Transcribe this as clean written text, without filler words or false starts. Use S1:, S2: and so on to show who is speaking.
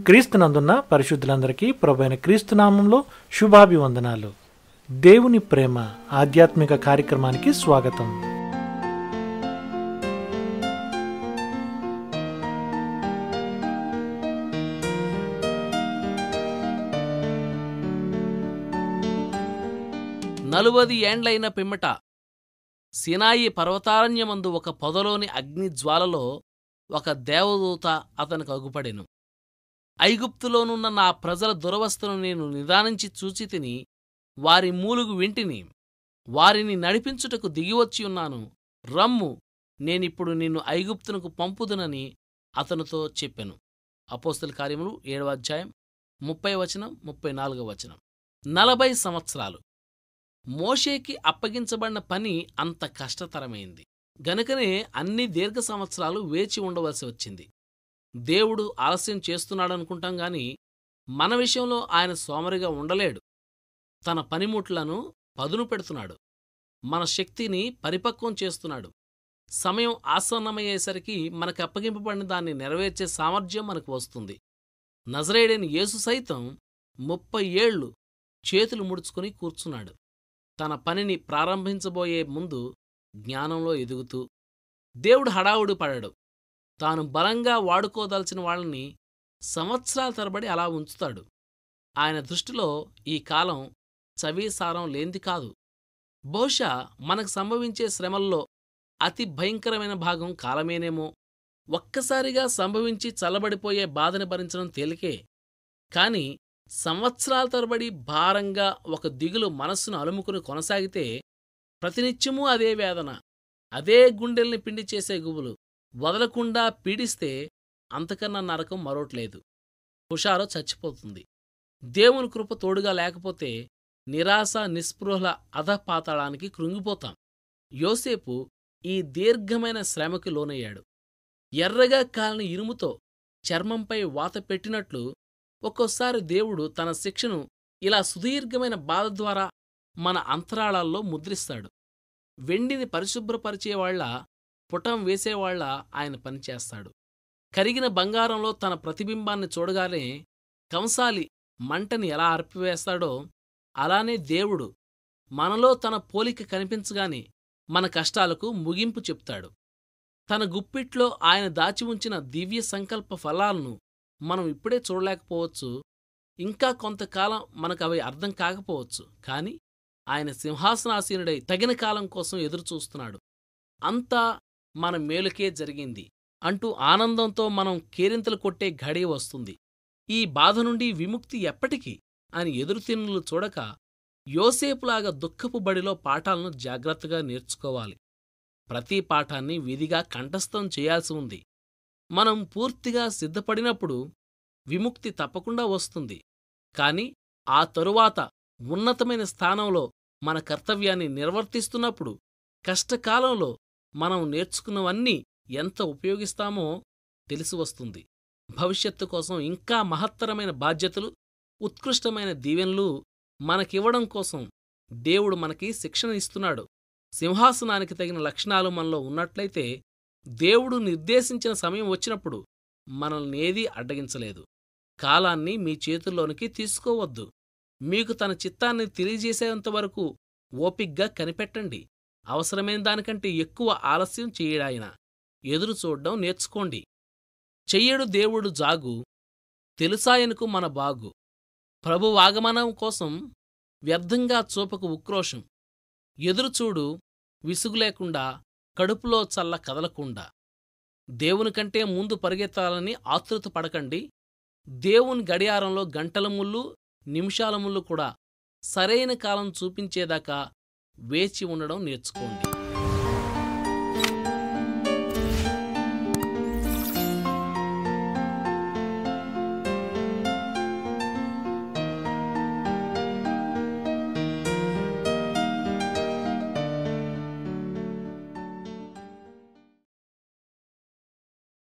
S1: క్రీస్తునందున్న పరిశుద్ధులందరికీ ప్రభువైన క్రీస్తునామంలో శుభాభివందనాలు. దేవుని ప్రేమ ఆధ్యాత్మిక కార్యక్రమానికి స్వాగతం.
S2: నలువది ఏండ్లైన పిమ్మట సినాయి పర్వతారణ్యమందు ఒక పొదలోని అగ్నిజ్వాలలో ఒక దేవదూత అతనికి అగుపడెను. ఐగుప్తులోనున్న నా ప్రజల దురవస్థను నేను నిదానించి చూచితిని, వారి మూలుగు వింటిని, వారిని నడిపించుటకు దిగివచ్చియున్నాను. రమ్ము, నేనిప్పుడు నిన్ను ఐగుప్తునకు పంపుదునని అతనితో చెప్పెను. అపోస్తల కార్యములు 7వ అధ్యాయం 30 34. 40 సంవత్సరాలు మోషేకి అప్పగించబడిన పని అంత కష్టతరమైంది గనుకనే అన్ని దీర్ఘ సంవత్సరాలు వేచి ఉండవలసి వచ్చింది. దేవుడు ఆలస్యం చేస్తున్నాడనుకుంటాం గాని మన విషయంలో ఆయన సోమరిగా ఉండలేడు. తన పనిముట్లను పదును పెడుతున్నాడు, మన శక్తిని పరిపక్వం చేస్తున్నాడు. సమయం ఆసన్నమయ్యేసరికి మనకు అప్పగింపబడిన దాన్ని నెరవేర్చే సామర్థ్యం మనకు వస్తుంది. నజరేయుడైన యేసు సైతం 30 ఏళ్లు చేతులు ముడుచుకుని కూర్చున్నాడు. తన పనిని ప్రారంభించబోయే ముందు జ్ఞానంలో ఎదుగుతూ దేవుడు హడావుడి పడడు. తాను బలంగా వాడుకోదలచిన వాళ్ళని సంవత్సరాల తరబడి అలా ఉంచుతాడు. ఆయన దృష్టిలో ఈ కాలం చవీసారం లేంది కాదు. బహుశా మనకు సంభవించే శ్రమల్లో అతి భయంకరమైన భాగం కాలమేనేమో. ఒక్కసారిగా సంభవించి చల్లబడిపోయే బాధని భరించడం తేలికే, కాని సంవత్సరాల తరబడి భారంగా ఒక దిగులు మనస్సును అలుముకుని కొనసాగితే ప్రతినిత్యమూ అదే వేదన, అదే గుండెల్ని పిండి చేసే గుబులు వదలకుండా పీడిస్తే అంతకన్నా నరకం మరోట్లేదు. హుషారో చచ్చిపోతుంది. దేవుని కృప తోడుగా లేకపోతే నిరాశ నిస్పృహల అధపాతాళానికి కృంగిపోతాం. యోసేపు ఈ దీర్ఘమైన శ్రమకి లోనయ్యాడు. ఎర్రగా కాలిన ఇనుముతో చర్మంపై వాత పెట్టినట్లు ఒక్కోసారి దేవుడు తన శిక్షను ఇలా సుదీర్ఘమైన బాధ ద్వారా మన అంతరాళాల్లో ముద్రిస్తాడు. వెండిని పరిశుభ్రపరిచేవాళ్ల, పుటం వేసేవాళ్ల ఆయన పనిచేస్తాడు. కరిగిన బంగారంలో తన ప్రతిబింబాన్ని చూడగానే కంసాలి మంటని ఎలా అర్పివేస్తాడో అలానే దేవుడు మనలో తన పోలిక కనిపించగానే మన కష్టాలకు ముగింపు చెప్తాడు. తన గుప్పిట్లో ఆయన దాచి ఉంచిన దివ్య సంకల్ప ఫలాలను మనం ఇప్పుడే చూడలేకపోవచ్చు. ఇంకా కొంతకాలం మనకవి అర్థం కాకపోవచ్చు. కాని ఆయన సింహాసనాసీనుడై తగిన కాలం కోసం ఎదురుచూస్తున్నాడు. అంతా మన మేలుకే జరిగింది అంటూ ఆనందంతో మనం కేరింతలు కొట్టే ఘడి వస్తుంది. ఈ బాధ నుండి విముక్తి ఎప్పటికి అని ఎదురుతిన్నులు చూడక యోసేపులాగా దుఃఖపు బడిలో పాఠాలను జాగ్రత్తగా నేర్చుకోవాలి. ప్రతి పాఠాన్ని విధిగా కంఠస్థం చేయాల్సి ఉంది. మనం పూర్తిగా సిద్ధపడినప్పుడు విముక్తి తప్పకుండా వస్తుంది. కాని ఆ తరువాత ఉన్నతమైన స్థానంలో మన కర్తవ్యాన్ని నిర్వర్తిస్తున్నప్పుడు కష్టకాలంలో మనం నేర్చుకున్నవన్నీ ఎంత ఉపయోగిస్తామో తెలిసి వస్తుంది. భవిష్యత్తు కోసం ఇంకా మహత్తరమైన బాధ్యతలు, ఉత్కృష్టమైన దీవెనలు మనకివ్వడం కోసం దేవుడు మనకి శిక్షణ ఇస్తున్నాడు. సింహాసనానికి తగిన లక్షణాలు మనలో ఉన్నట్లయితే దేవుడు నిర్దేశించిన సమయం వచ్చినప్పుడు మనల్నేదీ అడ్డగించలేదు. కాలాన్ని మీ చేతుల్లోనికి తీసుకోవద్దు. మీకు తన చిత్తాన్ని తెలియజేసేంతవరకు ఓపిగ్గా కనిపెట్టండి. అవసరమైన దానికంటే ఎక్కువ ఆలస్యం చేయడాయన. ఎదురు చూడ్డం నేర్చుకోండి. చెయ్యడు దేవుడు జాగు, తెలుసాయనకు మన బాగు. ప్రభు ఆగమనం కోసం వ్యర్థంగా చూపకు ఉక్రోషం. ఎదురుచూడు విసుగులేకుండా, కడుపులో చల్ల కదలకుండా. దేవునికంటే ముందు పరిగెత్తాలని ఆతృత పడకండి. దేవుని గడియారంలో గంటల ముళ్ళు, నిమిషాల ముళ్ళు కూడా సరైన కాలం చూపించేదాకా వేచి ఉండడం నేర్చుకోండి.